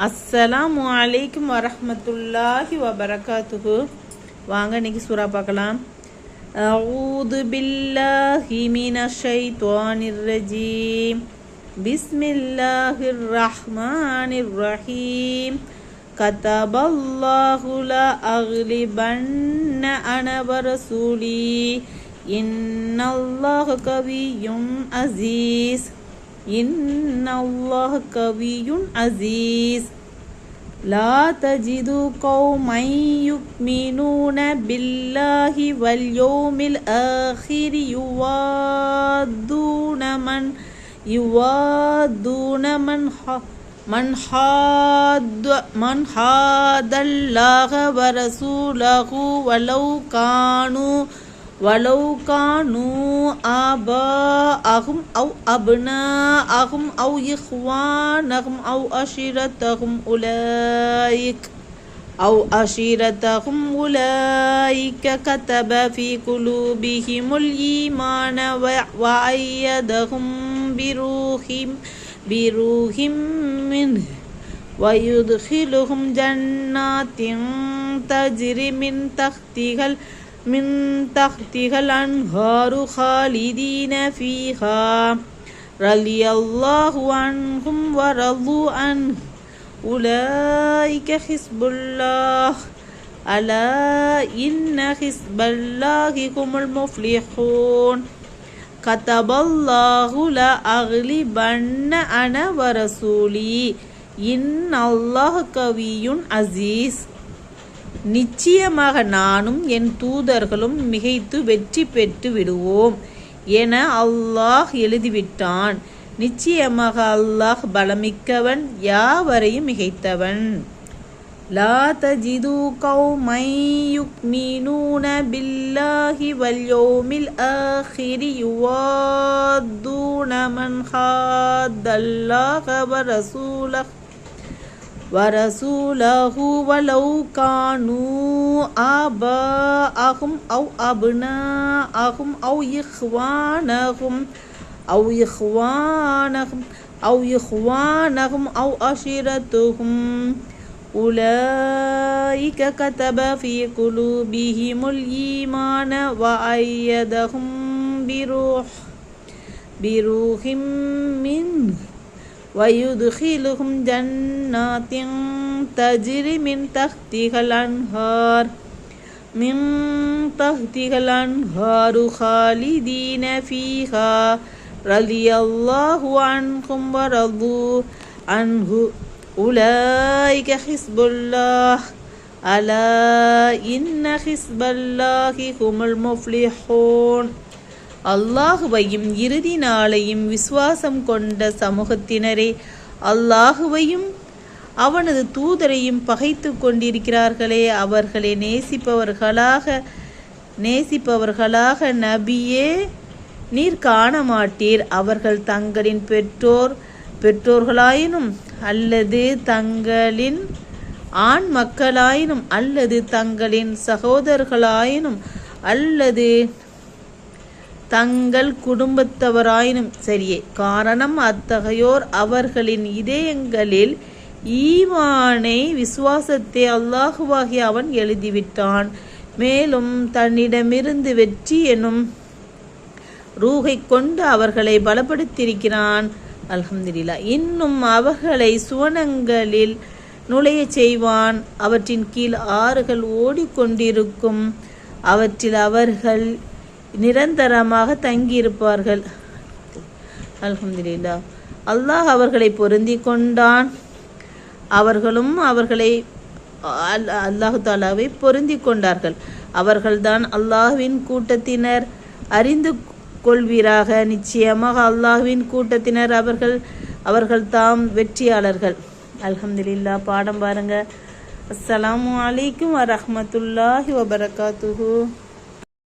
அஸ்ஸலாமு அலைக்கும் வரஹ்மத்துல்லாஹி வபரகாத்துஹு. வாங்க இன்னைக்கு சூரா பார்க்கலாம். அஊது பில்லாஹி மினஷ் ஷைத்வானிர் ரஜீம். பிஸ்மில்லாஹிர் ரஹ்மானிர் ரஹீம். கதபல்லாஹு லா அக்லிபன்ன அன வரசூலி இன்னல்லாஹ கவிய்யுன் அஸீஸ். இன்னல்லாஹ கவிய்யுன் அஸீஸ். லா தஜிது கௌமன் யுக்மினூன பில்லாஹி வல் யௌமில் ஆஹிரி யுவாதுன மன் ஹாதல்லாஹ வரசூலஹு வலௌ கானு ஆபாஅஹும் அவ் அப்னாஅஹும் அவ் இஹ்வானஹும் அவ் அஷீரத்தஹும் உலாயிக கதப ஃபீ குலூபிஹிமுல் ஈமான வஅய்யதஹும் பிரூஹிம் மின்ஹு வயுத்கிலுஹும் ஜன்னாத்தின் தஜ்ரி மின் தஹ்திஹல் அன்ஹாரு ஹாலிதீன ஃபீஹா ரலியல்லாஹு அன்ஹும் வரது அன்ஹு உலாயிக ஹிஸ்புல்லாஹ் அலா இன்ன ஹிஸ்பல்லாஹி ஹுமுல் முஃப்லிஹூன். கதபல்லாஹு லா அக்லிபன்ன அன வரசூலி இன்னல்லாஹ கவிய்யுன் அஸீஸ். நிச்சயமாக நானும் என் தூதர்களும் மிகைத்து வெற்றி பெற்று விடுவோம் என அல்லாஹ் எழுதிவிட்டான். நிச்சயமாக அல்லாஹ் பலமிக்கவன், யாவரையும் மிகைத்தவன். லா தஜிது கௌமன் யுக்மினூன பில்லாஹி வல் யௌமில் ஆஹிரி யுவாதுன மன் ஹாதல்லாஹ வரசூலஹு வலௌ கானு ஆபாஅஹும் அவ் அப்னாஅஹும் அவ் இஹ்வானஹும் அவ் அஷீரத்துஹும் உலாயிக கதப ஃபீ குலூபிஹிமுல் ஈமான வஅய்யதஹும் பிரூஹிம் மின்ஹு வயுத்கிலுஹும் ஜன்னாத்தின் தஜ்ரி மின் தஹ்திஹல் அன்ஹாரு ஹாலிதீன ஃபீஹா ரலியல்லாஹு அன்ஹும் வரது அன்ஹு உலாயிக ஹிஸ்புல்லாஹ் அலா இன்ன ஹிஸ்பல்லாஹி ஹுமுல் முஃப்லிஹூன். அல்லாஹுவையும் இறுதி நாளையும் விசுவாசம் கொண்ட சமூகத்தினரே, அல்லாஹுவையும் அவனது தூதரையும் பகைத்து கொண்டிருக்கிறார்களே, அவர்களை நேசிப்பவர்களாக நபியே நீர் காண மாட்டீர். அவர்கள் தங்களின் பெற்றோர்களாயினும் அல்லது தங்களின் ஆண் மக்களாயினும் அல்லது தங்களின் சகோதரர்களாயினும் அல்லது தங்கள் குடும்பத்தவராயினும் சரியே. காரணம், அத்தகையோர் அவர்களின் இதயங்களில் ஈமானை விசுவாசத்தை அல்லாஹுவாகிய அவன் எழுதிவிட்டான். மேலும் தன்னிடமிருந்து வெற்றி எனும் ரூஹை கொண்டு அவர்களை பலப்படுத்தியிருக்கிறான். அல்ஹம்துலில்லாஹ். இன்னும் அவர்களை சுவனங்களில் நுழைய செய்வான். அவற்றின் கீழ் ஆறுகள் ஓடிக்கொண்டிருக்கும். அவற்றில் அவர்கள் நிரந்தரமாக தங்கியிருப்பார்கள். அல்ஹம்துலில்லாஹ். அல்லாஹ் அவர்களை பொருந்தி கொண்டான். அவர்களும் அல்லாஹு தாலாவை பொருந்தி கொண்டார்கள். அவர்கள்தான் அல்லாஹ்வின் கூட்டத்தினர். அறிந்து கொள்வீராக, நிச்சயமாக அல்லாஹ்வின் கூட்டத்தினர் அவர்கள் தாம் வெற்றியாளர்கள். அல்ஹம்துலில்லாஹ். பாடம் பாருங்க. அஸ்ஸலாமு அலைக்கும் வரஹ்மத்துல்லாஹி வபரகாத்துஹு.